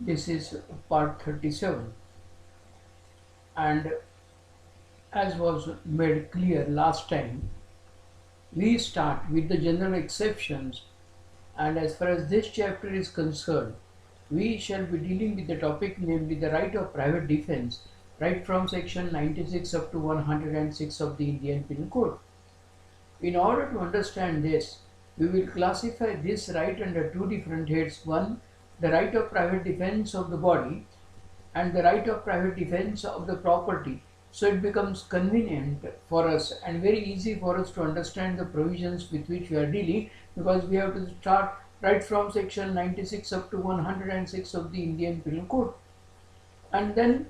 This is part 37, and as was made clear last time, we start with the general exceptions, and as far as this chapter is concerned, we shall be dealing with the topic, namely the right of private defense, right from section 96 up to 106 of the Indian Penal Code. In order to understand this, we will classify this right under two different heads. One, the right of private defense of the body, and the right of private defense of the property. So it becomes convenient for us and very easy for us to understand the provisions with which we are dealing, because we have to start right from section 96 up to 106 of the Indian Penal Code. And then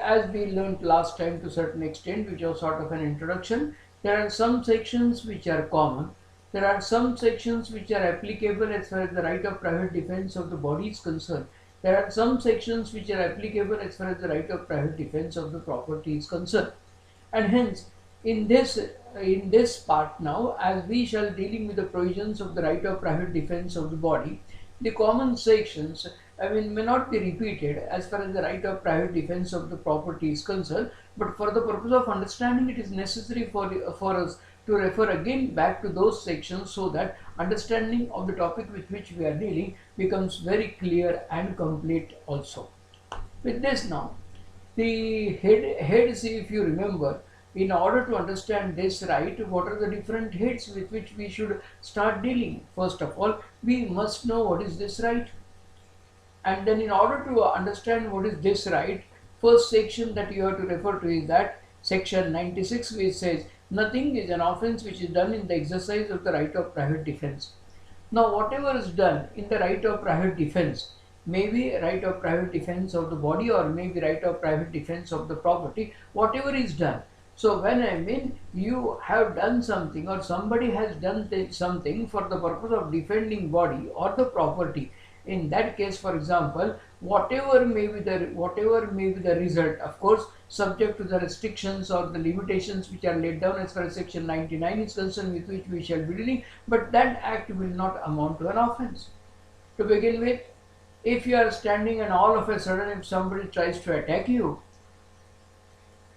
as we learned last time to a certain extent, which was sort of an introduction, there are some sections which are common. There are some sections which are applicable as far as the right of private defense of the body is concerned. There are some sections which are applicable as far as the right of private defense of the property is concerned. And hence, in this part now, as we shall dealing with the provisions of the right of private defense of the body, the common sections, may not be repeated as far as the right of private defense of the property is concerned, but for the purpose of understanding, it is necessary for us to refer again back to those sections, so that understanding of the topic with which we are dealing becomes very clear and complete also. With this now, the heads, if you remember, in order to understand this right, what are the different heads with which we should start dealing? First of all, we must know what is this right. And then in order to understand what is this right, first section that you have to refer to is that section 96, which says nothing is an offence which is done in the exercise of the right of private defense. Now whatever is done in the right of private defense, may be right of private defense of the body or may be right of private defense of the property, whatever is done. So when you have done something or somebody has done something for the purpose of defending body or the property, in that case, for example, whatever may be the result, of course, subject to the restrictions or the limitations which are laid down as far as section 99 is concerned, with which we shall be dealing, but that act will not amount to an offence. To begin with, if you are standing and all of a sudden if somebody tries to attack you,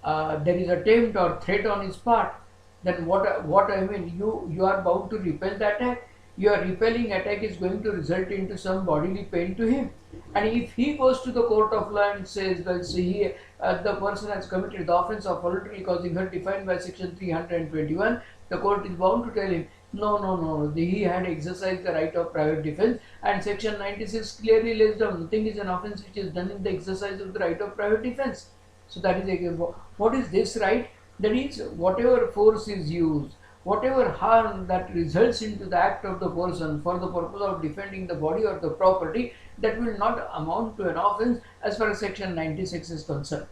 there is attempt or threat on his part, then you are bound to repel the attack. Your repelling attack is going to result into some bodily pain to him, and if he goes to the court of law and says, well, see, the person has committed the offence of voluntarily causing hurt defined by section 321, the court is bound to tell him, no, he had exercised the right of private defense, and section 96 clearly lays down nothing is an offence which is done in the exercise of the right of private defense. So that is again, what is this right? That is, whatever force is used, whatever harm that results into the act of the person for the purpose of defending the body or the property, that will not amount to an offence as far as section 96 is concerned.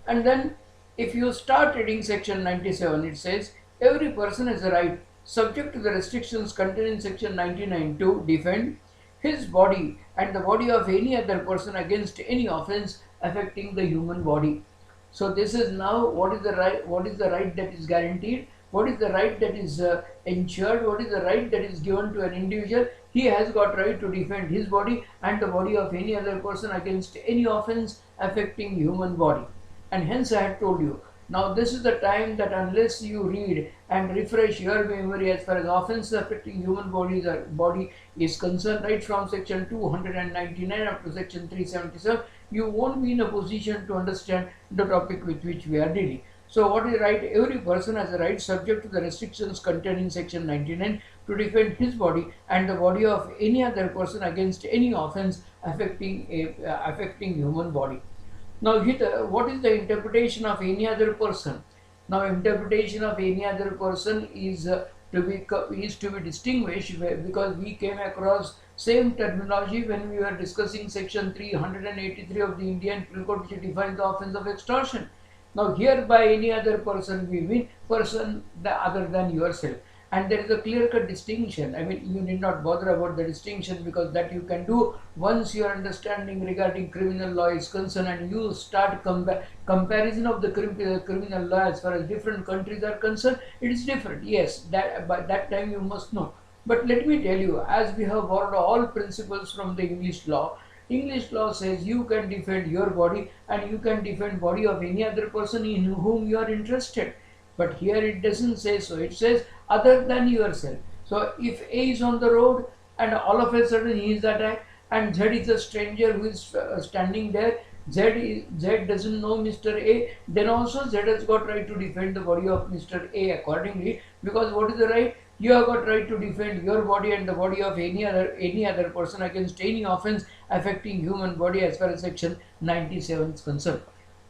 And then if you start reading section 97, it says every person has a right, subject to the restrictions contained in section 99, to defend his body and the body of any other person against any offence affecting the human body. So this is now what is the right that is guaranteed, what is the right that is ensured, what is the right that is given to an individual. He has got right to defend his body and the body of any other person against any offence affecting human body. And hence I had told you, now this is the time that unless you read and refresh your memory as far as offence affecting human body is concerned, right from section 299 up to section 377, you won't be in a position to understand the topic with which we are dealing. So what is right? Every person has a right, subject to the restrictions contained in section 99, to defend his body and the body of any other person against any offence affecting human body. Now what is the interpretation of any other person? Now interpretation of any other person is to be distinguished, because we came across same terminology when we were discussing section 383 of the Indian Penal Code, which defines the offence of extortion. Now here by any other person we mean person other than yourself, and there is a clear-cut distinction. You need not bother about the distinction, because that you can do once your understanding regarding criminal law is concerned and you start comparison of the criminal law as far as different countries are concerned. It is different, yes, that by that time you must know. But let me tell you, as we have borrowed all principles from the English law, English law says you can defend your body and you can defend body of any other person in whom you are interested. But here it doesn't say so. It says other than yourself. So if A is on the road and all of a sudden he is attacked, and Z is a stranger who is standing there, Z doesn't know Mr. A, then also Z has got right to defend the body of Mr. A accordingly. Because what is the right? You have got right to defend your body and the body of any other person against any offence affecting human body as far as section 97 is concerned.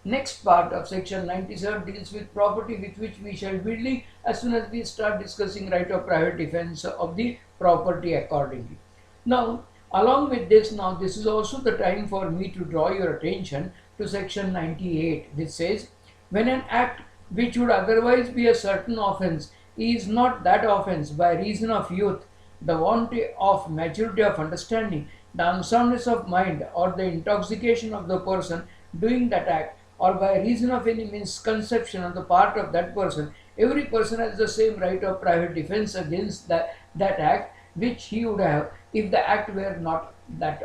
Next part of section 97 deals with property, with which we shall be dealing as soon as we start discussing right of private defence of the property accordingly. Now, along with this, now this is also the time for me to draw your attention to section 98, which says, when an act which would otherwise be a certain offence is not that offence by reason of youth, the want of maturity of understanding, the unsoundness of mind, or the intoxication of the person doing that act, or by reason of any misconception on the part of that person, every person has the same right of private defence against that act which he would have if the act were not that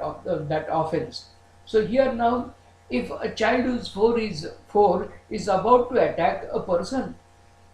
offence. So here now, if a child who is 4 is about to attack a person,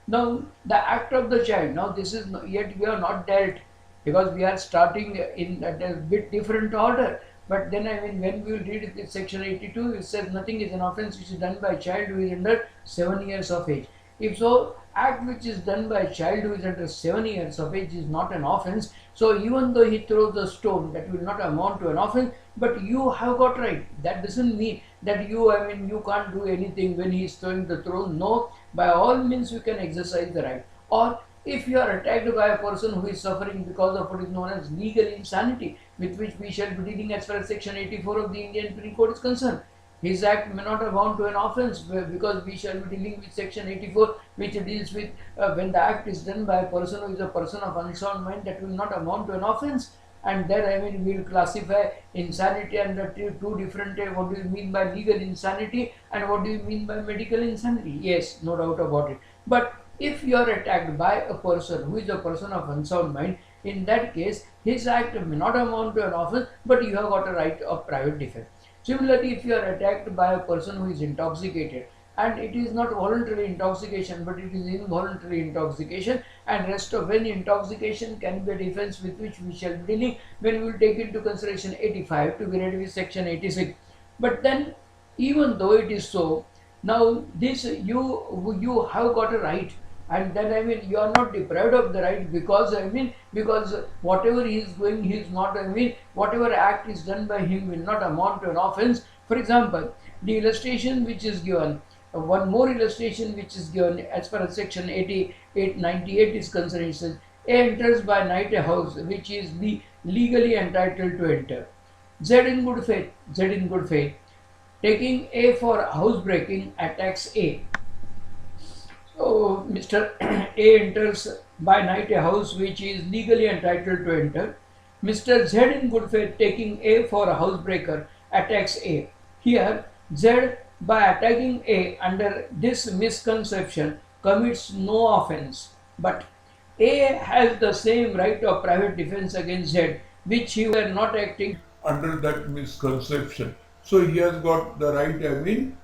now the act of the child, now this is yet we are not dealt, because we are starting in a bit different order. But then when we will read it, section 82, it says nothing is an offence which is done by a child who is under 7 years of age. If so, act which is done by a child who is under 7 years of age is not an offence. So even though he throws the stone, that will not amount to an offence, but you have got right. That doesn't mean that you can't do anything when he is throwing the stone. No, by all means you can exercise the right. Or if you are attacked by a person who is suffering because of what is known as legal insanity, with which we shall be dealing as far as section 84 of the Indian Penal Code is concerned, his act may not amount to an offence, because we shall be dealing with section 84, which deals with when the act is done by a person who is a person of unsound mind, that will not amount to an offence. And then we will classify insanity under two different, what do you mean by legal insanity and what do you mean by medical insanity? Yes, no doubt about it. But if you are attacked by a person who is a person of unsound mind, in that case his act may not amount to an offence, but you have got a right of private defence. Similarly, if you are attacked by a person who is intoxicated, and it is not voluntary intoxication but it is involuntary intoxication, and rest of when intoxication can be a defence with which we shall be dealing when we will take into consideration 85 to be ready with section 86. But then even though it is so, now this you have got a right, and then you are not deprived of the right, because because whatever he is doing, he is not, whatever act is done by him will not amount to an offence. For example, the illustration which is given, one more illustration which is given as far as section 98 is concerned, it says, A enters by night a house which is legally entitled to enter. Z in good faith, taking A for housebreaking, attacks A. So Mr. A enters by night a house which is legally entitled to enter. Mr. Z in good faith, taking A for a housebreaker, attacks A. Here Z, by attacking A under this misconception, commits no offence, but A has the same right of private defence against Z, which he were not acting under that misconception. So he has got the right,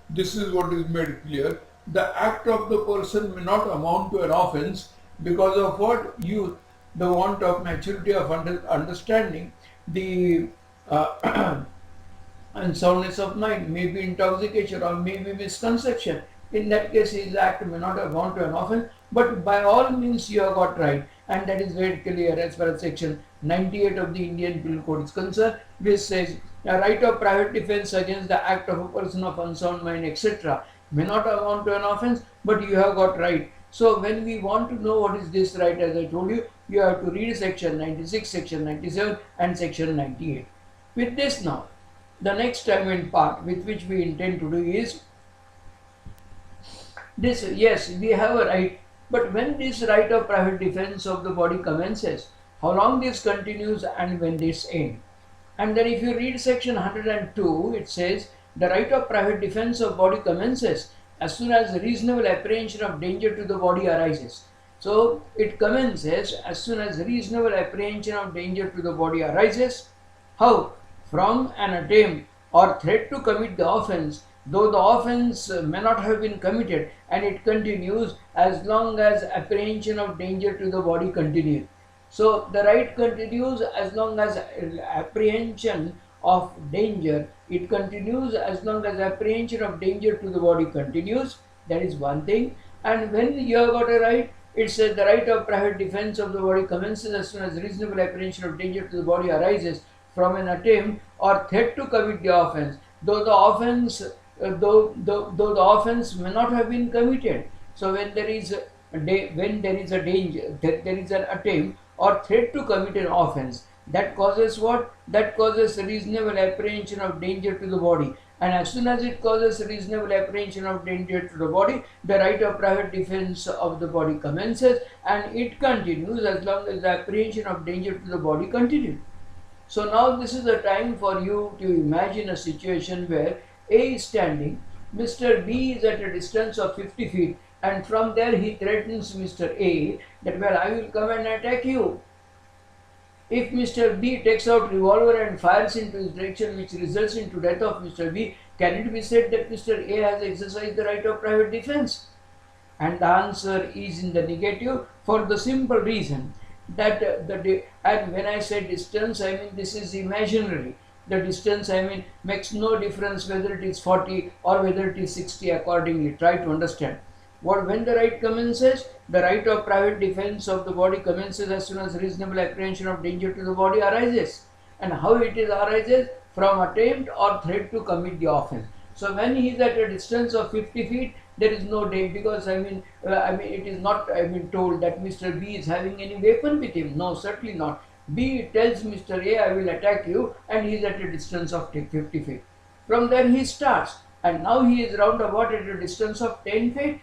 this is what is made clear. The act of the person may not amount to an offence because of what? Youth, the want of maturity of understanding, the unsoundness of mind, maybe intoxication or maybe misconception. In that case, his act may not amount to an offence, but by all means you have got right, and that is very clear as far as section 98 of the Indian Penal Code is concerned, which says a right of private defence against the act of a person of unsound mind, etc. may not amount to an offence, but you have got right. So when we want to know what is this right, as I told you, you have to read section 96, section 97 and section 98. With this now, the next part with which we intend to do is this. Yes, we have a right, but when this right of private defence of the body commences, how long this continues and when this ends. And then if you read section 102, it says the right of private defence of body commences as soon as reasonable apprehension of danger to the body arises. So it commences as soon as reasonable apprehension of danger to the body arises. How? From an attempt or threat to commit the offence, though the offence may not have been committed, and it continues as long as apprehension of danger to the body continues. So the right continues as long as apprehension of danger, it continues as long as apprehension of danger to the body continues. That is one thing. And when you have got a right, it says the right of private defense of the body commences as soon as reasonable apprehension of danger to the body arises from an attempt or threat to commit the offence, though the offence though the offence may not have been committed. So when there is a danger, there is an attempt or threat to commit an offence, that causes what? That causes reasonable apprehension of danger to the body. And as soon as it causes reasonable apprehension of danger to the body, the right of private defense of the body commences, and it continues as long as the apprehension of danger to the body continues. So now this is the time for you to imagine a situation where A is standing, Mr. B is at a distance of 50 feet, and from there he threatens Mr. A that, well, I will come and attack you. If Mr. B takes out revolver and fires into his direction, which results into death of Mr. B, can it be said that Mr. A has exercised the right of private defense? And the answer is in the negative, for the simple reason that and when I say distance, I mean this is imaginary. The distance, I mean, makes no difference whether it is 40 or whether it is 60 accordingly. Try to understand. When the right commences, the right of private defense of the body commences as soon as reasonable apprehension of danger to the body arises. And how it arises? From attempt or threat to commit the offence. So when he is at a distance of 50 feet, there is no danger, because it is not told that Mr. B is having any weapon with him. No, certainly not. B tells Mr. A, I will attack you, and he is at a distance of 50 feet. From there he starts, and now he is roundabout at a distance of 10 feet.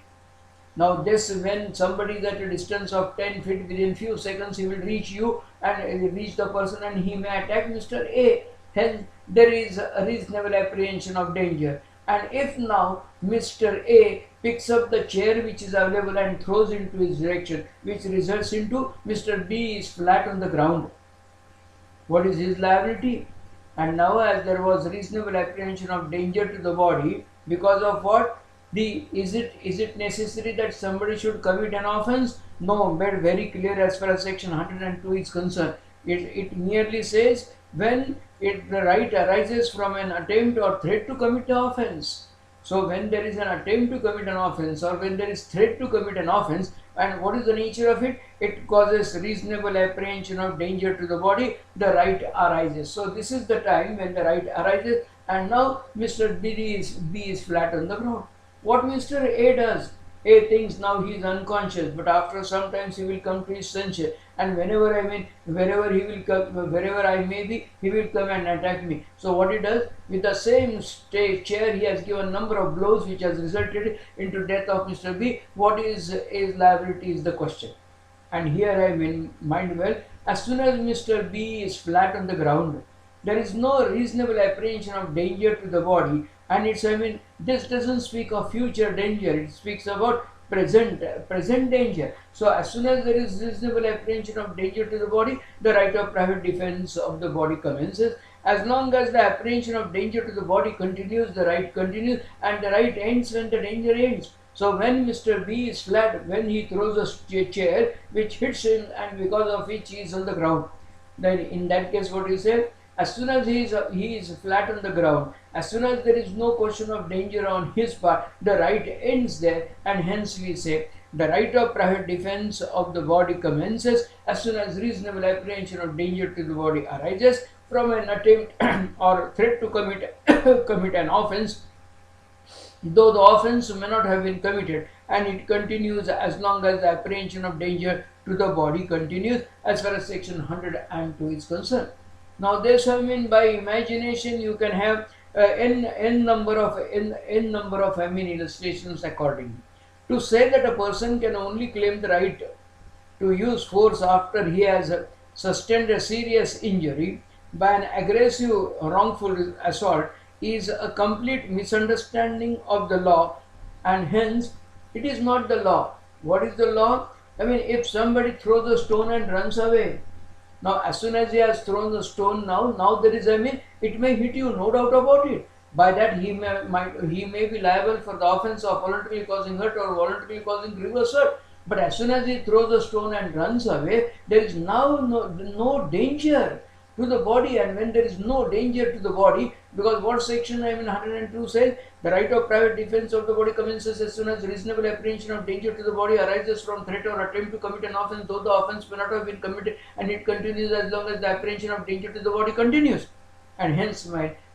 Now this, when somebody is at a distance of 10 feet, within few seconds he will reach you and reach the person, and he may attack Mr. A. Hence there is a reasonable apprehension of danger. And if now Mr. A picks up the chair which is available and throws into his direction, which results into Mr. B is flat on the ground, what is his liability? And now, as there was reasonable apprehension of danger to the body, because of what? Is it necessary that somebody should commit an offence? No, but very clear as far as section 102 is concerned. It merely says when the right arises from an attempt or threat to commit the offence. So when there is an attempt to commit an offence, or when there is threat to commit an offence, and what is the nature of it? It causes reasonable apprehension of danger to the body, the right arises. So this is the time when the right arises, and now Mr. B is flat on the ground. What Mr. A does? A thinks now he is unconscious, but after some time he will come to his senses, and wherever he will come, wherever I may be, he will come and attack me. So what he does? With the same chair, he has given number of blows which has resulted into death of Mr. B. What is his liability is the question. And here I mind well, as soon as Mr. B is flat on the ground, there is no reasonable apprehension of danger to the body. And this doesn't speak of future danger, it speaks about present danger. So as soon as there is reasonable apprehension of danger to the body, the right of private defense of the body commences. As long as the apprehension of danger to the body continues, the right continues, and the right ends when the danger ends. So when Mr. B is flat, when he throws a chair which hits him and because of which he is on the ground, then in that case what he said? As soon as he is flat on the ground, as soon as there is no question of danger on his part, the right ends there, and hence we say the right of private defense of the body commences as soon as reasonable apprehension of danger to the body arises from an attempt or threat to commit an offence, though the offence may not have been committed, and it continues as long as the apprehension of danger to the body continues, as far as section 102 is concerned. Now this by imagination you can have n number of illustrations accordingly. To say that a person can only claim the right to use force after he has sustained a serious injury by an aggressive wrongful assault is a complete misunderstanding of the law, and hence it is not the law. What is the law? If somebody throws a stone and runs away, Now as soon as he has thrown the stone, now there is, it may hit you, no doubt about it. By that he may be liable for the offence of voluntarily causing hurt or voluntarily causing grievous hurt. But as soon as he throws the stone and runs away, there is now no danger to the body. And when there is no danger to the body, because what section 102 says, the right of private defense of the body commences as soon as reasonable apprehension of danger to the body arises from threat or attempt to commit an offence, though the offence may not have been committed, and it continues as long as the apprehension of danger to the body continues. And hence,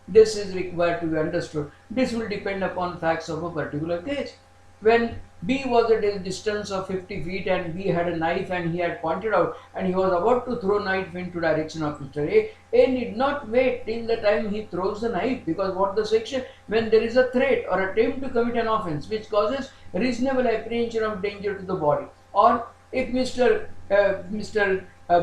this is required to be understood. This will depend upon facts of a particular case. When B was at a distance of 50 feet and B had a knife and he had pointed out and he was about to throw knife into direction of Mr. A need not wait till the time he throws the knife, because what the section, when there is a threat or attempt to commit an offence which causes reasonable apprehension of danger to the body, or if Mr.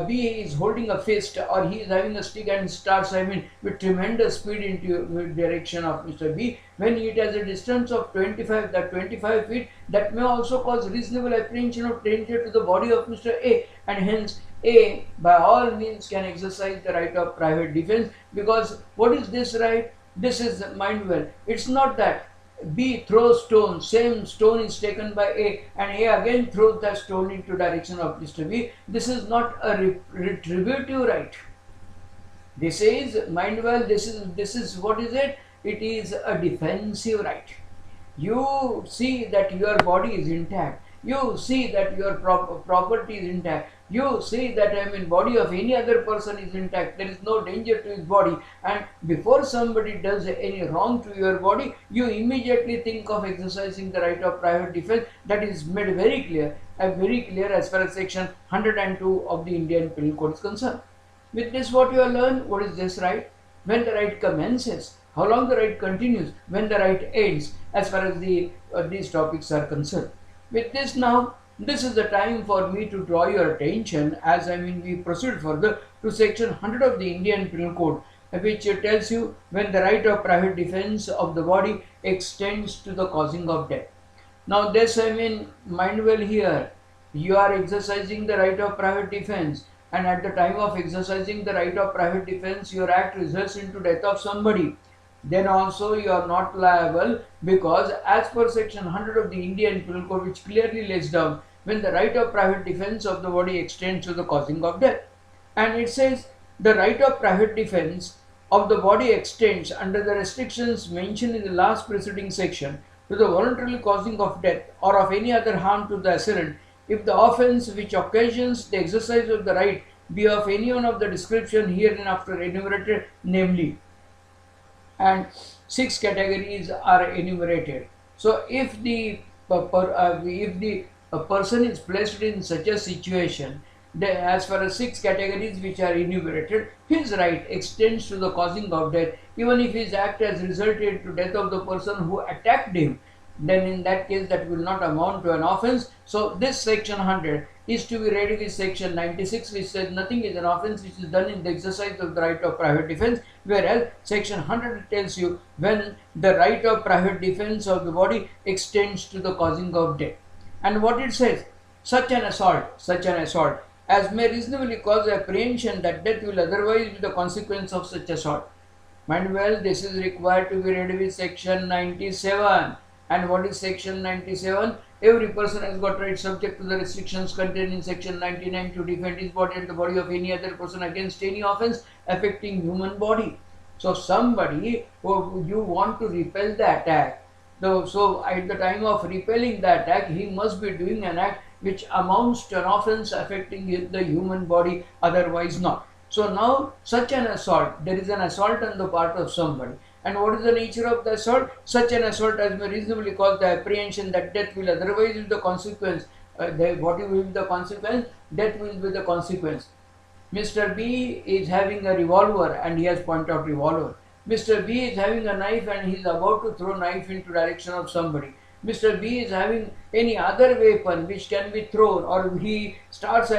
B is holding a fist or he is having a stick and starts, with tremendous speed into the direction of Mr. B, when it has a distance of 25 feet, that may also cause reasonable apprehension of danger to the body of Mr. A, and hence A by all means can exercise the right of private defense. Because what is this right? This is, mind well, it's not that B throws stone, same stone is taken by A and A again throws that stone into direction of Mr. B. This is not a retributive right. This is, mind well, this is what is it? It is a defensive right. You see that your body is intact. You see that your property is intact. You see that body of any other person is intact. There is no danger to his body. And before somebody does any wrong to your body, you immediately think of exercising the right of private defense. That is made very clear as far as section 102 of the Indian Penal Code is concerned. With this, what you have learned, what is this right? When the right commences, how long the right continues, when the right ends, as far as these topics are concerned. With this now, this is the time for me to draw your attention as we proceed further to section 100 of the Indian Penal Code, which tells you when the right of private defense of the body extends to the causing of death. Now this, mind well here, you are exercising the right of private defense, and at the time of exercising the right of private defense, your act results into death of somebody. Then also you are not liable, because as per section 100 of the Indian Penal Code, which clearly lays down when the right of private defense of the body extends to the causing of death. And it says the right of private defense of the body extends under the restrictions mentioned in the last preceding section to the voluntarily causing of death or of any other harm to the assailant, if the offence which occasions the exercise of the right be of any one of the description hereinafter enumerated, namely, and 6 categories are enumerated. So if a person is placed in such a situation, as far as 6 categories which are enumerated, his right extends to the causing of death, even if his act has resulted to death of the person who attacked him. Then in that case, that will not amount to an offence. So this section 100 is to be read with section 96, which says nothing is an offence which is done in the exercise of the right of private defense, whereas section 100 tells you when the right of private defense of the body extends to the causing of death. And what it says, such an assault as may reasonably cause apprehension that death will otherwise be the consequence of such assault. Mind well, this is required to be read with section 97. And what is section 97? Every person has got right subject to the restrictions contained in section 99 to defend his body and the body of any other person against any offence affecting human body. So somebody who you want to repel the attack, so at the time of repelling the attack, he must be doing an act which amounts to an offence affecting the human body, otherwise not. So now such an assault, there is an assault on the part of somebody. And what is the nature of the assault? Such an assault as may reasonably cause the apprehension that death will otherwise be the consequence. What will be the consequence? Death will be the consequence. Mr. B is having a revolver and he has pointed out revolver. Mr. B is having a knife and he is about to throw knife into direction of somebody. Mr. B is having any other weapon which can be thrown, or he starts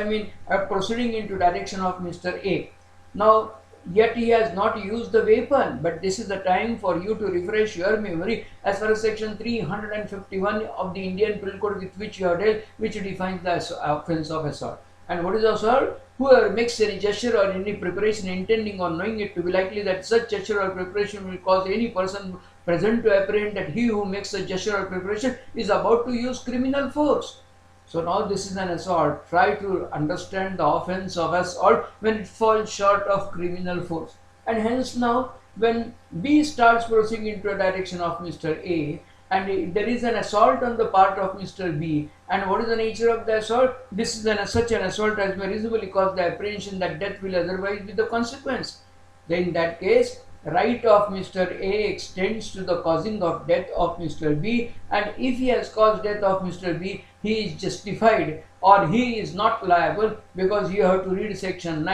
proceeding into direction of Mr. A. Now, yet he has not used the weapon, but this is the time for you to refresh your memory as far as section 351 of the Indian Penal Code with which you are dealt, which defines the offence of assault. And what is assault? whoever makes any gesture or any preparation intending or knowing it to be likely that such gesture or preparation will cause any person present to apprehend that he who makes a gesture or preparation is about to use criminal force. So now this is an assault. Try to understand the offense of assault when it falls short of criminal force. And hence now when B starts proceeding into a direction of Mr. A, and there is an assault on the part of Mr. B, and what is the nature of the assault? This is such an assault as may reasonably cause the apprehension that death will otherwise be the consequence. Then in that case, right of Mr. A extends to the causing of death of Mr. B, and if he has caused death of Mr. B, he is justified or he is not liable, because you have to read section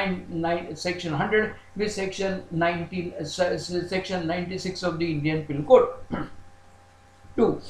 section 100 with section 96 of the Indian Penal Code. 2.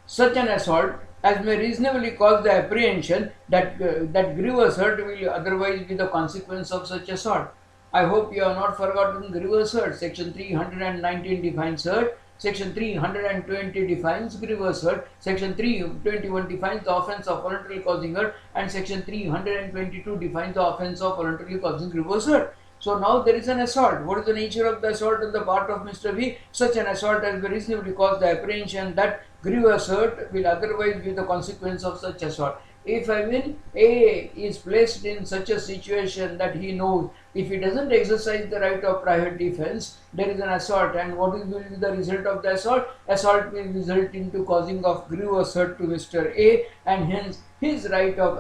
Such an assault as may reasonably cause the apprehension that grievous hurt will otherwise be the consequence of such assault. I hope you have not forgotten grievous hurt. Section 319 defines hurt. Section 320 defines grievous hurt. Section 321 defines the offence of voluntarily causing hurt, and Section 322 defines the offence of voluntarily causing grievous hurt. So now there is an assault. What is the nature of the assault on the part of Mr. B? Such an assault as may reasonably cause the apprehension that grievous hurt will otherwise be the consequence of such assault. If A is placed in such a situation that he knows if he doesn't exercise the right of private defense, there is an assault, and what will be the result of the assault? Assault will result into causing of grievous hurt to Mr. A, and hence his right of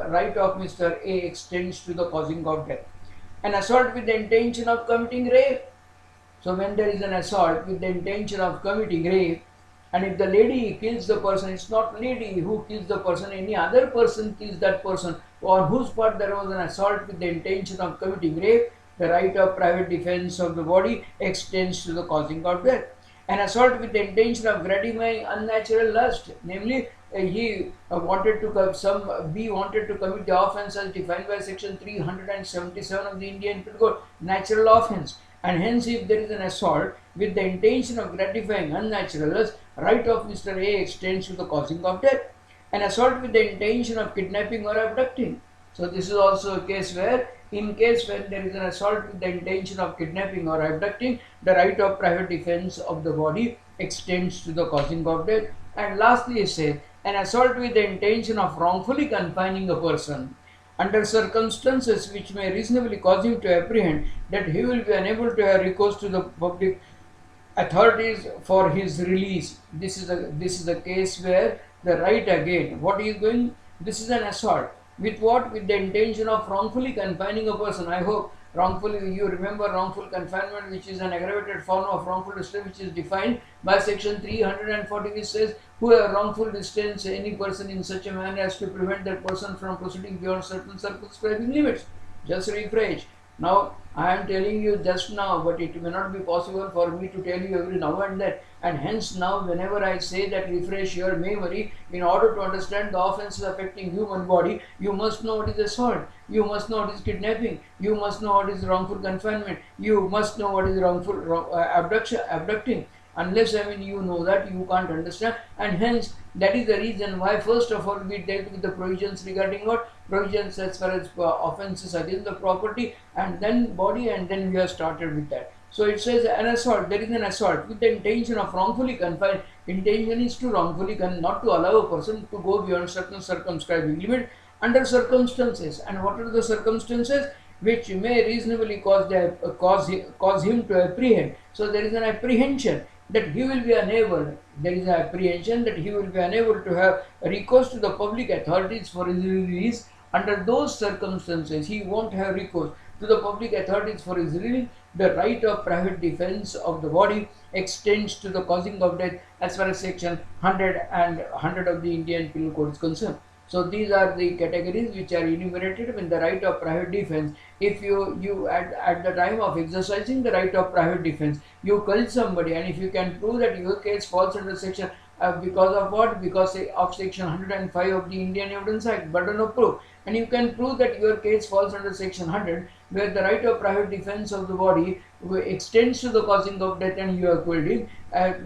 Mr. A extends to the causing of death. An assault with the intention of committing rape. So when there is an assault with the intention of committing rape, and if the lady kills the person, it's not lady who kills the person, any other person kills that person on whose part there was an assault with the intention of committing rape, the right of private defense of the body extends to the causing of death. An assault with the intention of gratifying unnatural lust, namely B wanted to commit the offence as defined by section 377 of the Indian Penal Code, natural offence, and hence if there is an assault with the intention of gratifying unnatural lust, right of Mr. A extends to the causing of death. An assault with the intention of kidnapping or abducting. So this is also a case where, in case when there is an assault with the intention of kidnapping or abducting, the right of private defense of the body extends to the causing of death. And lastly, it says, an assault with the intention of wrongfully confining a person under circumstances which may reasonably cause him to apprehend that he will be unable to have recourse to the public authorities for his release. This is a case where the right again, what he is doing, this is an assault. With what? With the intention of wrongfully confining a person. I hope wrongfully, you remember wrongful confinement, which is an aggravated form of wrongful restraint, which is defined by section 340, which says, whoever wrongful restrains any person in such a manner as to prevent that person from proceeding beyond certain circumscribing limits. Just refresh. Now, I am telling you just now, but it may not be possible for me to tell you every now and then. And hence now, whenever I say that refresh your memory, in order to understand the offences affecting human body, you must know what is assault, you must know what is kidnapping, you must know what is wrongful confinement, you must know what is abducting. Unless you know that, you can't understand, and hence that is the reason why first of all we dealt with the provisions regarding what? Provisions as far as offences against the property and then body, and then we have started with that. So it says an assault, there is an assault with the intention of wrongfully confined. Intention is to wrongfully not to allow a person to go beyond certain circumscribing limit under circumstances. And what are the circumstances? Which may reasonably cause him to apprehend. So there is an apprehension that he will be unable, there is an apprehension that he will be unable to have recourse to the public authorities for his release. Under those circumstances, he won't have recourse to the public authorities for his release. The right of private defense of the body extends to the causing of death as far as section 100 of the Indian Penal Code is concerned. So these are the categories which are enumerated in the right of private defense. If you at the time of exercising the right of private defense, you kill somebody, and if you can prove that your case falls under section because of what? Because of section 105 of the Indian Evidence Act, burden of proof, and you can prove that your case falls under section 100, where the right of private defense of the body extends to the causing of death, and you are killed him.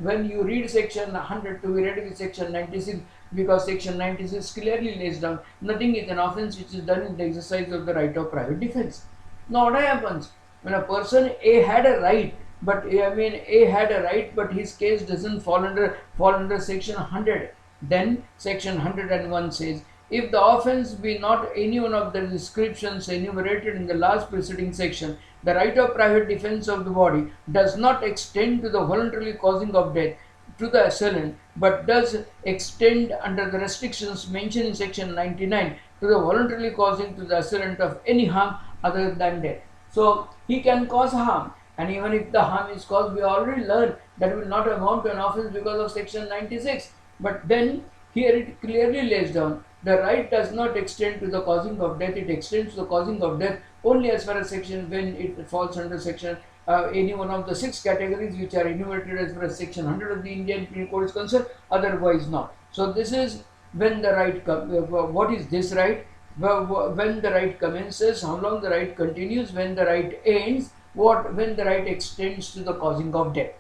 When you read section 100 to be read with section 96, because section 96 clearly lays down nothing is an offence which is done in the exercise of the right of private defence. Now what happens when a person A had a right, but A had a right, but his case doesn't fall under section 100. Then section 101 says, if the offence be not any one of the descriptions enumerated in the last preceding section, the right of private defence of the body does not extend to the voluntarily causing of death to the assailant, but does extend under the restrictions mentioned in section 99 to the voluntarily causing to the assailant of any harm other than death. So he can cause harm, and even if the harm is caused, we already learned that will not amount to an offence because of section 96. But then here it clearly lays down the right does not extend to the causing of death, it extends to the causing of death only as far as section, when it falls under section any one of the 6 categories which are enumerated as far as section 100 of the Indian Penal Code is concerned, otherwise not. So this is when the right what is this right? When the right commences, how long the right continues, when the right ends, when the right extends to the causing of death.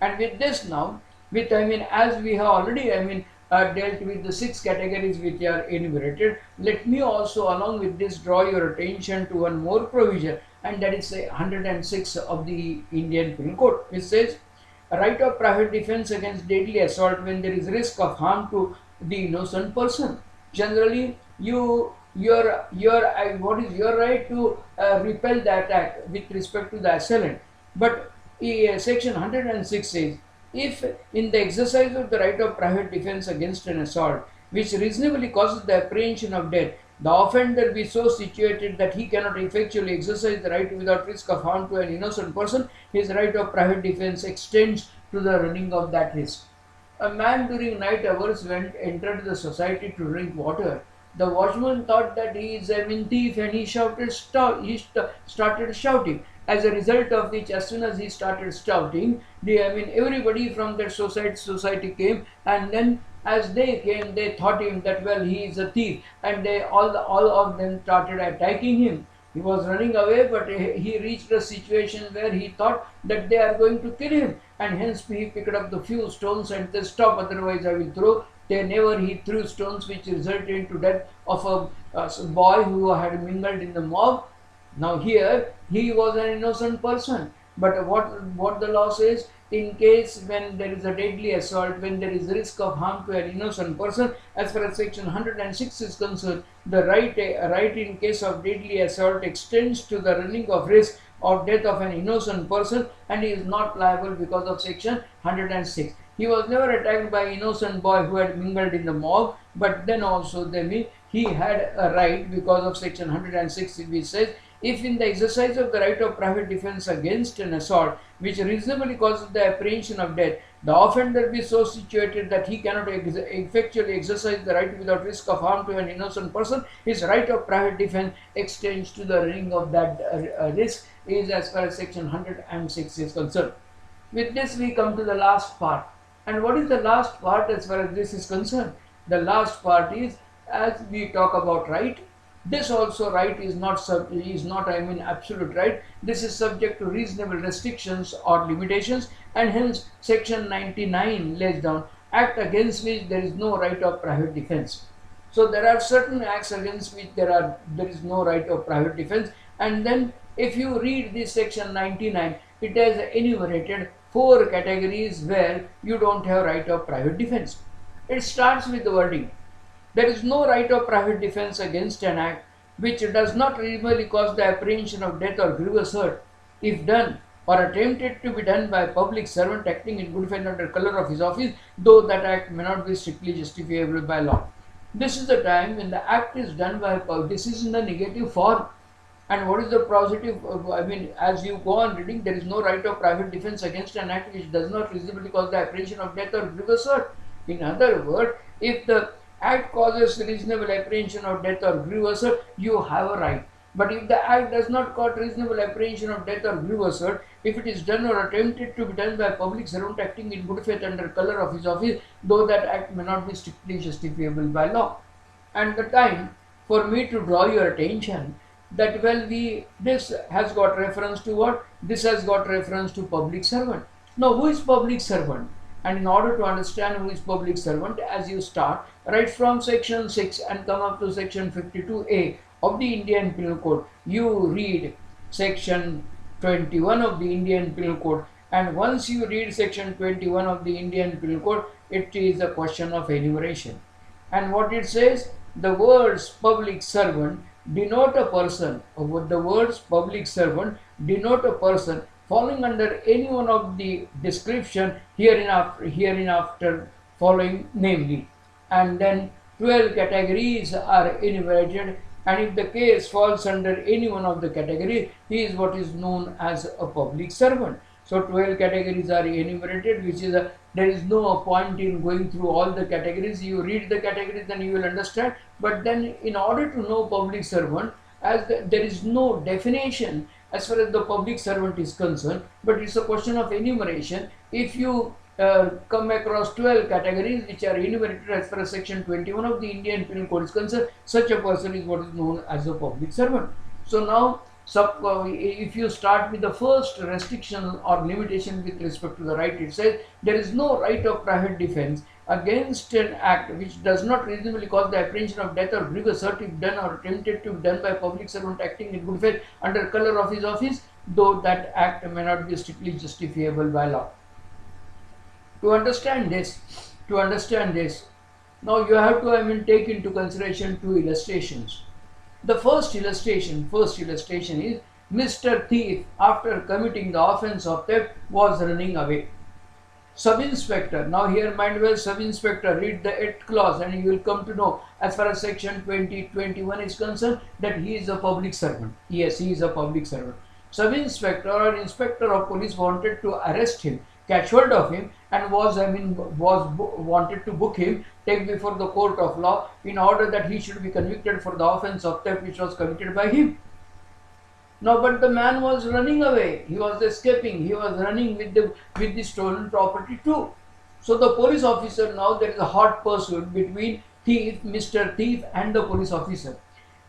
And with this now, with as we have already dealt with the 6 categories which are enumerated, let me also along with this draw your attention to one more provision, and that is 106 of the Indian Penal Code, which says a right of private defence against deadly assault when there is risk of harm to the innocent person. Generally, what is your right to repel the attack with respect to the assailant, but section 106 says, if in the exercise of the right of private defence against an assault which reasonably causes the apprehension of death, the offender be so situated that he cannot effectually exercise the right without risk of harm to an innocent person, his right of private defence extends to the running of that risk. A man during night hours entered the society to drink water. The watchman thought that he is a thief, and he started shouting. As a result of which, as soon as he started shouting, everybody from that society came, and then as they came, they thought him that, well, he is a thief, and all of them started attacking him. He was running away, but he reached a situation where he thought that they are going to kill him, and hence he picked up the few stones and said, "Stop, otherwise I will throw." He threw stones, which resulted into death of a boy who had mingled in the mob. Now here he was an innocent person, but what the law says, in case when there is a deadly assault, when there is risk of harm to an innocent person, as far as section 106 is concerned, the right in case of deadly assault extends to the running of risk of death of an innocent person, and he is not liable because of section 106. He was never attacked by an innocent boy who had mingled in the mob, but then also he had a right because of section 106, which says, if in the exercise of the right of private defence against an assault which reasonably causes the apprehension of death, the offender be so situated that he cannot effectually exercise the right without risk of harm to an innocent person, his right of private defence extends to the running of that risk, is as far as section 106 is concerned. With this we come to the last part. And what is the last part as far as this is concerned? The last part is, as we talk about right, this also right is not absolute right. This is subject to reasonable restrictions or limitations, and hence section 99 lays down act against which there is no right of private defence. So there are certain acts against which there is no right of private defence, and then if you read this section 99, it has enumerated 4 categories where you don't have right of private defence. It starts with the wording, there is no right of private defence against an act which does not reasonably cause the apprehension of death or grievous hurt, if done or attempted to be done by a public servant acting in good faith under colour of his office, though that act may not be strictly justifiable by law. This is the time when the act is done by this is in the negative form. And what is the positive? As you go on reading, there is no right of private defence against an act which does not reasonably cause the apprehension of death or grievous hurt. In other words, if the act causes reasonable apprehension of death or grievous hurt, you have a right. But if the act does not cause reasonable apprehension of death or grievous hurt, if it is done or attempted to be done by a public servant acting in good faith under colour of his office, though that act may not be strictly justifiable by law. And the time for me to draw your attention that, well, this has got reference to what? This has got reference to public servant. Now, who is public servant? And in order to understand who is public servant, as you start right from section 6 and come up to section 52A of the Indian Penal Code, you read section 21 of the Indian Penal Code, and once you read section 21 of the Indian Penal Code, it is a question of enumeration. And what it says, the words public servant denote a person, or the words public servant denote a person falling under any one of the description hereinafter following, namely, and then 12 categories are enumerated, and if the case falls under any one of the categories, he is what is known as a public servant. So 12 categories are enumerated, which is there is no point in going through all the categories. You read the categories, then you will understand. But then in order to know public servant, as there is no definition as far as the public servant is concerned, but it's a question of enumeration. If you come across 12 categories which are enumerated as far as section 21 of the Indian Penal Code is concerned, such a person is what is known as a public servant. So now, if you start with the first restriction or limitation with respect to the right, it says there is no right of private defense against an act which does not reasonably cause the apprehension of death or grievous hurt if done or attempted to be done by a public servant acting in good faith under colour of his office, though that act may not be strictly justifiable by law. To understand this, now you have to take into consideration two illustrations. The first illustration is Mr. Thief, after committing the offence of theft, was running away. Sub-inspector, now here mind well, sub-inspector, read the 8th clause and you will come to know as far as section 2021 is concerned that he is a public servant. Yes, he is a public servant. Sub-inspector or inspector of police wanted to arrest him, catch hold of him, and wanted to book him, take before the court of law in order that he should be convicted for the offence of theft which was committed by him. Now, but the man was running away. He was escaping. He was running with the stolen property too. So the police officer, now there is a hot pursuit between Mr. Thief and the police officer.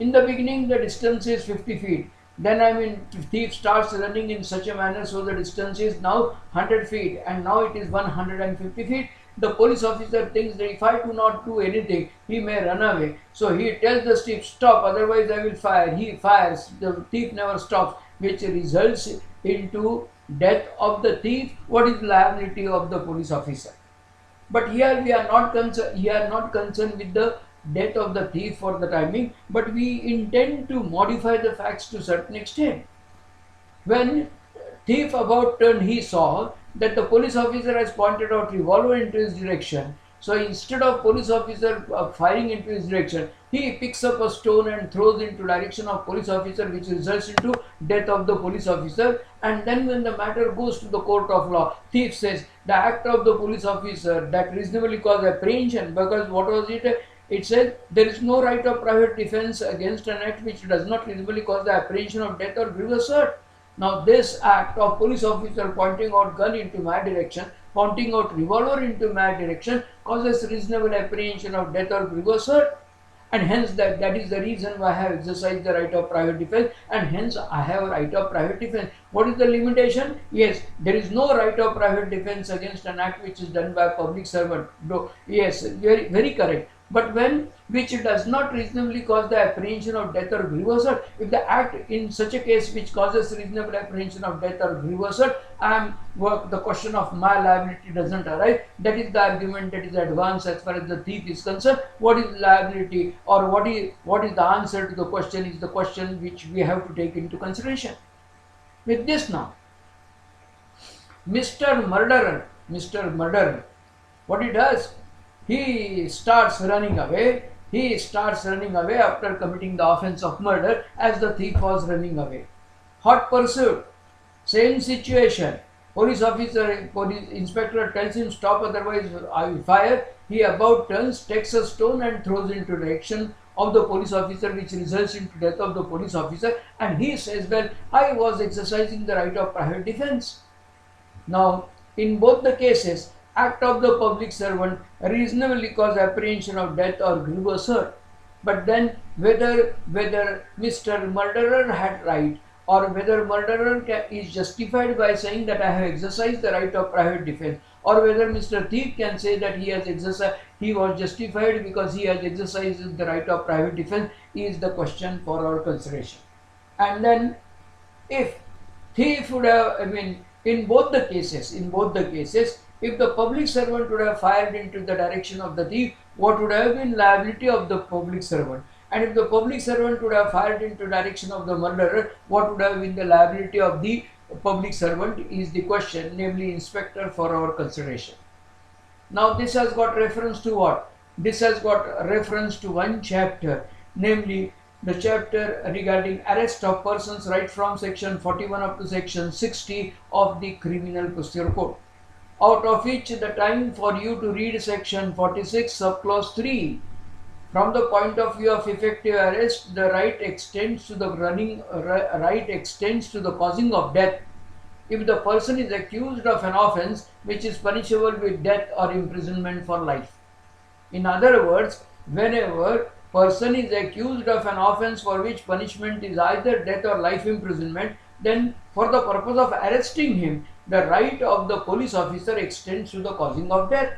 In the beginning, the distance is 50 feet. Then thief starts running in such a manner so the distance is now 100 feet and now it is 150 feet. The police officer thinks that if I do not do anything, he may run away. So he tells the thief, stop, otherwise I will fire. He fires. The thief never stops, which results into death of the thief. What is liability of the police officer? But here we are not concerned with the death of the thief for the timing, but we intend to modify the facts to a certain extent. When thief about turned, he saw that the police officer has pointed out revolver into his direction. So instead of police officer firing into his direction, he picks up a stone and throws into direction of police officer, which results into death of the police officer. And then when the matter goes to the court of law, thief says the act of the police officer that reasonably caused apprehension, because what was it? It says there is no right of private defense against an act which does not reasonably cause the apprehension of death or grievous hurt. Now this act of police officer pointing out gun into my direction, pointing out revolver into my direction, causes reasonable apprehension of death or grievous hurt. And hence that is the reason why I have exercised the right of private defense, and hence I have a right of private defense. What is the limitation? Yes, there is no right of private defense against an act which is done by a public servant. No, yes, very, very correct. But which does not reasonably cause the apprehension of death or grievous hurt, if the act in such a case which causes reasonable apprehension of death or grievous hurt, the question of my liability doesn't arise. That is the argument that is advanced as far as the thief is concerned. What is liability, or what is the answer to the question, is the question which we have to take into consideration. With this now, Mr. Murderer, what he does? He starts running away. After committing the offence of murder, as the thief was running away. Hot pursuit. Same situation. Police inspector tells him stop, otherwise I will fire. He about turns, takes a stone and throws into direction of the police officer, which results into death of the police officer. And he says, well, I was exercising the right of private defense. Now, in both the cases, act of the public servant reasonably cause apprehension of death or grievous hurt. But then whether Mr. Murderer had right, or whether murderer is justified by saying that I have exercised the right of private defense, or whether Mr. Thief can say that he was justified because he has exercised the right of private defense is the question for our consideration. And then if thief would have, in both the cases, if the public servant would have fired into the direction of the thief, what would have been liability of the public servant? And if the public servant would have fired into direction of the murderer, what would have been the liability of the public servant is the question, namely inspector, for our consideration. Now this has got reference to what? This has got reference to one chapter, namely the chapter regarding arrest of persons, right from section 41 up to section 60 of the Criminal Procedure Code. Out of which the time for you to read section 46 subclause 3. From the point of view of effective arrest, the right extends to the causing of death if the person is accused of an offence which is punishable with death or imprisonment for life. In other words, whenever person is accused of an offence for which punishment is either death or life imprisonment, then for the purpose of arresting him, the right of the police officer extends to the causing of death.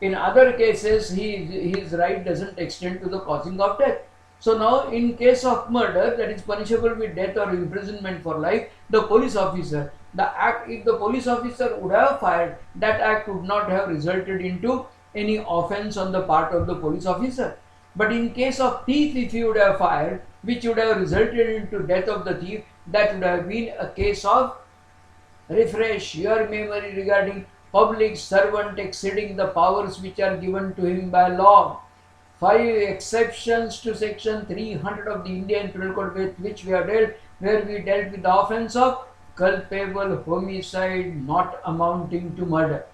In other cases, his right doesn't extend to the causing of death. So now in case of murder that is punishable with death or imprisonment for life, the police officer, if the police officer would have fired, that act would not have resulted into any offence on the part of the police officer. But in case of thief, if he would have fired, which would have resulted into death of the thief, that would have been a case of, refresh your memory regarding public servant exceeding the powers which are given to him by law. 5 exceptions to section 300 of the Indian Penal Code with which we have dealt, where we dealt with the offence of culpable homicide not amounting to murder.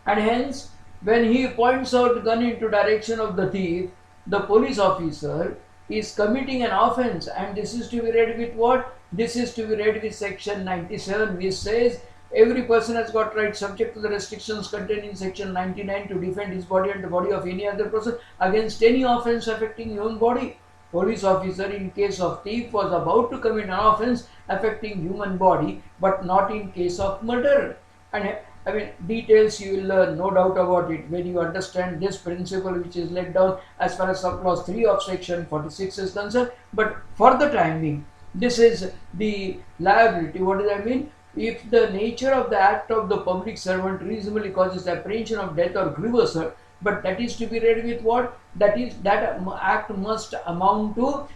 And hence, when he points out gun into direction of the thief, the police officer is committing an offence, and this is to be read with what? This is to be read with section 97, which says every person has got right, subject to the restrictions contained in section 99, to defend his body and the body of any other person against any offence affecting his own body. Police officer in case of thief was about to commit an offence affecting human body, but not in case of murder. And details you will learn, no doubt about it, when you understand this principle which is laid down as far as subclause 3 of section 46 is concerned. But for the time being, this is the liability. What does that mean? If the nature of the act of the public servant reasonably causes apprehension of death or grievous hurt, but that is to be read with what? That act must amount to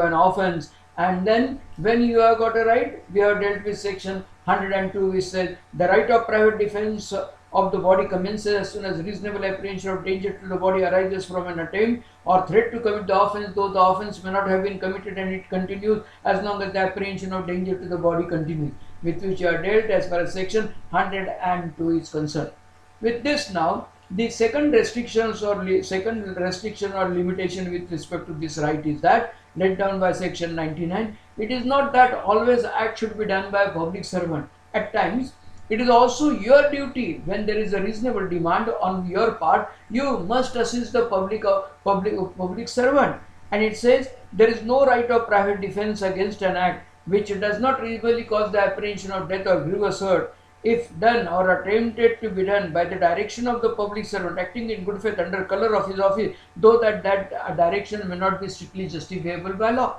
an offence. And then when you have got a right, we have dealt with section 102, which says the right of private defense of the body commences as soon as reasonable apprehension of danger to the body arises from an attempt or threat to commit the offence, though the offence may not have been committed, and it continues as long as the apprehension of danger to the body continues, with which you are dealt as far as section 102 is concerned. With this now, the second restriction or limitation with respect to this right is that, laid down by section 99, it is not that always act should be done by a public servant. At times, it is also your duty, when there is a reasonable demand on your part, you must assist the public servant. And it says there is no right of private defense against an act which does not reasonably cause the apprehension of death or grievous hurt, if done or attempted to be done by the direction of the public servant acting in good faith under colour of his office, though that direction may not be strictly justifiable by law.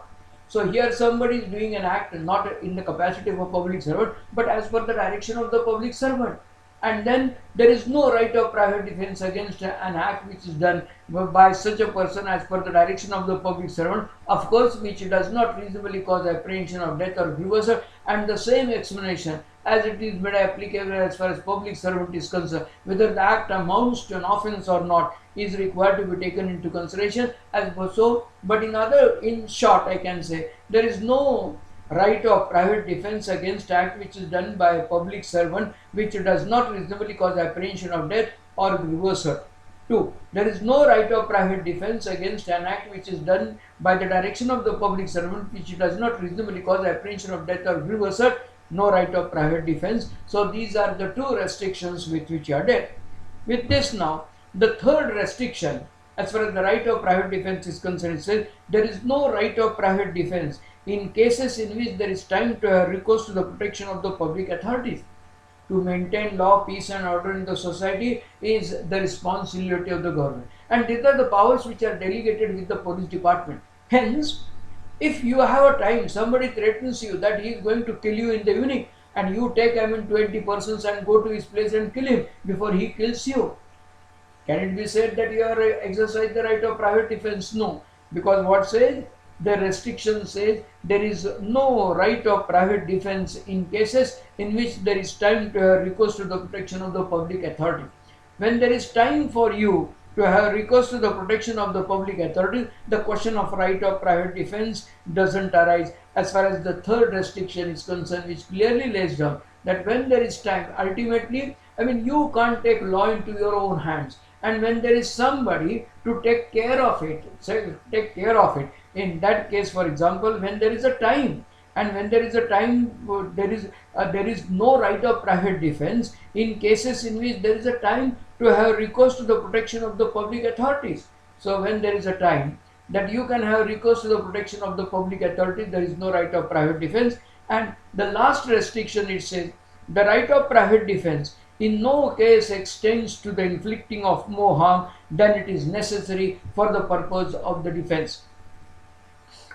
So here somebody is doing an act not in the capacity of a public servant, but as per the direction of the public servant. And then there is no right of private defense against an act which is done by such a person as per the direction of the public servant, of course, which does not reasonably cause apprehension of death or grievous hurt. And the same explanation as it is made applicable as far as public servant is concerned, whether the act amounts to an offence or not is required to be taken into consideration as so. But in short, I can say there is no right of private defense against act which is done by a public servant which does not reasonably cause apprehension of death or grievous hurt. 2. There is no right of private defense against an act which is done by the direction of the public servant which does not reasonably cause apprehension of death or grievous hurt. No right of private defense. So these are the 2 restrictions with which you are dealt. With this now, the third restriction as far as the right of private defense is concerned, it says there is no right of private defense in cases in which there is time to have recourse to the protection of the public authorities. To maintain law, peace and order in the society is the responsibility of the government. And these are the powers which are delegated with the police department. Hence, if you have a time, somebody threatens you that he is going to kill you in the evening, and you take 20 persons and go to his place and kill him before he kills you. Can it be said that you are exercising the right of private defense? No, because what says? The restriction says there is no right of private defense in cases in which there is time to have recourse to the protection of the public authority. When there is time for you to have recourse to the protection of the public authority, the question of right of private defense doesn't arise, as far as the third restriction is concerned, which clearly lays down that when there is time, ultimately, you can't take law into your own hands. And when there is somebody to take care of it, in that case, for example, when there is a time, and when there is a time, there is no right of private defense in cases in which there is a time to have recourse to the protection of the public authorities. So when there is a time that you can have recourse to the protection of the public authorities, there is no right of private defense. And the last restriction, it says, the right of private defense in no case extends to the inflicting of more harm than it is necessary for the purpose of the defense.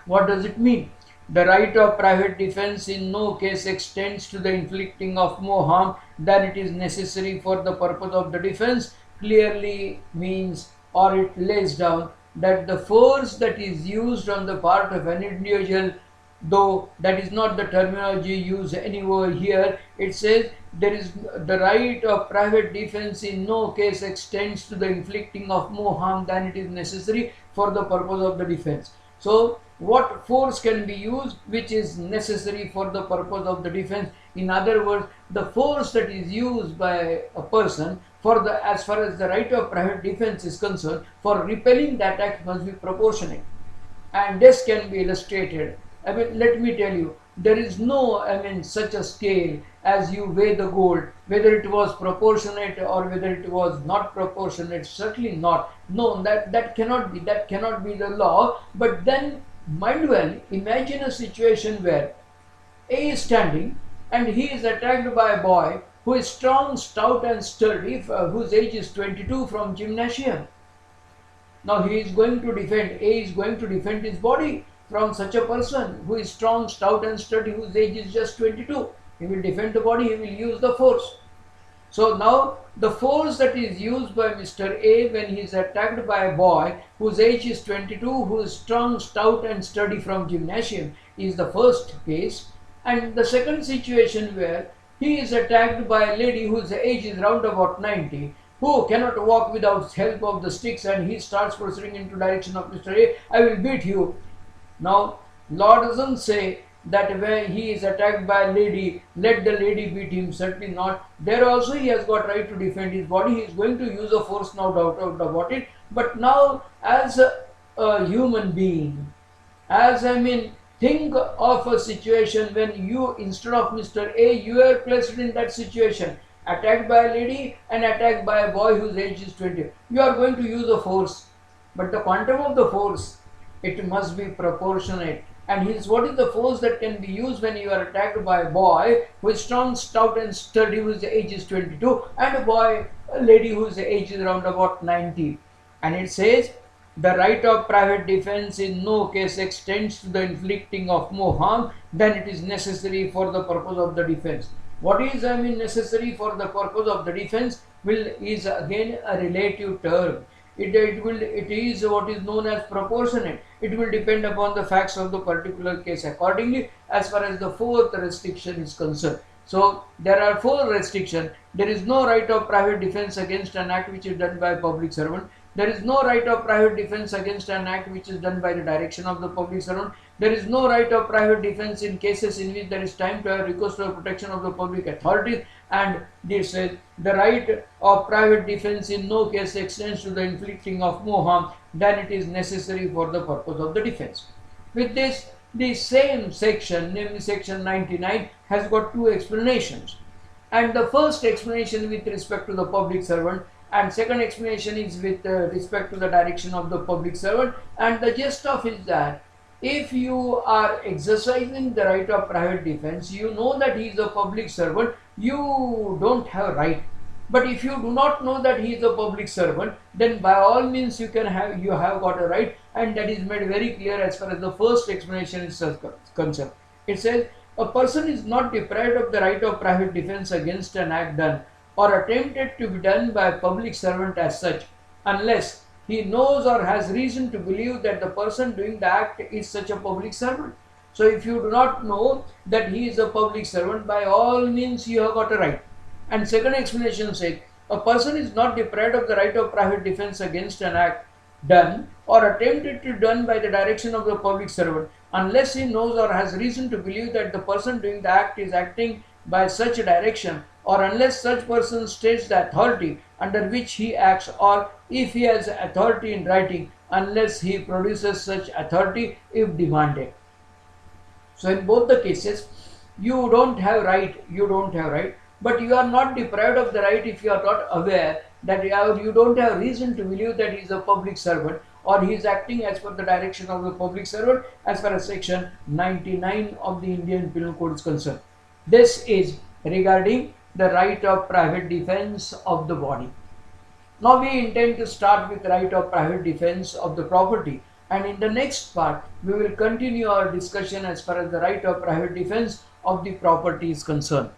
What does it mean? The right of private defense in no case extends to the inflicting of more harm than it is necessary for the purpose of the defense clearly means, or it lays down, that the force that is used on the part of an individual, though that is not the terminology used anywhere here, it says there is the right of private defense in no case extends to the inflicting of more harm than it is necessary for the purpose of the defense. So what force can be used which is necessary for the purpose of the defense? In other words, the force that is used by a person for as far as the right of private defense is concerned, for repelling the attack must be proportionate. And this can be illustrated. Let me tell you, there is no, such a scale as you weigh the gold, whether it was proportionate or whether it was not proportionate. Certainly not. No, that cannot be the law. But then, mind well, imagine a situation where A is standing and he is attacked by a boy who is strong, stout and sturdy, whose age is 22, from gymnasium. Now he is going to defend, A is going to defend his body from such a person who is strong, stout and sturdy, whose age is just 22. He will defend the body, he will use the force. So now the force that is used by Mr. A when he is attacked by a boy whose age is 22, who is strong, stout and sturdy from gymnasium, is the first case. And the second situation where he is attacked by a lady whose age is round about 90, who cannot walk without help of the sticks, and he starts proceeding into direction of Mr. A, I will beat you. Now, law doesn't say that when he is attacked by a lady, let the lady beat him. Certainly not. There also he has got right to defend his body. He is going to use a force, no doubt about it. But now, as a human being, think of a situation when you, instead of Mr. A, you are placed in that situation, attacked by a lady and attacked by a boy whose age is 20. You are going to use a force, but the quantum of the force, it must be proportionate. And what is the force that can be used when you are attacked by a boy who is strong, stout and sturdy, whose age is 22, and a lady whose age is around about 90. And it says, the right of private defense in no case extends to the inflicting of more harm than it is necessary for the purpose of the defense. What is necessary for the purpose of the defense is again a relative term. It is what is known as proportionate. It will depend upon the facts of the particular case accordingly, as far as the fourth restriction is concerned. So there are four restrictions. There is no right of private defense against an act which is done by a public servant. There is no right of private defense against an act which is done by the direction of the public servant. There is no right of private defense in cases in which there is time to have recourse to the protection of the public authorities. And this says the right of private defense in no case extends to the inflicting of more harm than it is necessary for the purpose of the defense. With this, the same section, namely section 99, has got two explanations. And the first explanation with respect to the public servant, and second explanation is with respect to the direction of the public servant. And the gist of it is that if you are exercising the right of private defense, you know that he is a public servant, you don't have right. But if you do not know that he is a public servant, then by all means you have got a right, and that is made very clear as far as the first explanation is concerned. It says a person is not deprived of the right of private defense against an act done or attempted to be done by a public servant as such, unless he knows or has reason to believe that the person doing the act is such a public servant. So if you do not know that he is a public servant, by all means you have got a right. And second explanation says, a person is not deprived of the right of private defense against an act done or attempted to be done by the direction of the public servant, unless he knows or has reason to believe that the person doing the act is acting by such a direction, or unless such person states the authority under which he acts, or if he has authority in writing, unless he produces such authority if demanded. So in both the cases, you don't have right, but you are not deprived of the right if you are not aware that you don't have reason to believe that he is a public servant or he is acting as per the direction of the public servant as far as section 99 of the Indian Penal Code is concerned. This is regarding the right of private defense of the body. Now we intend to start with right of private defense of the property, and in the next part we will continue our discussion as far as the right of private defense of the property is concerned.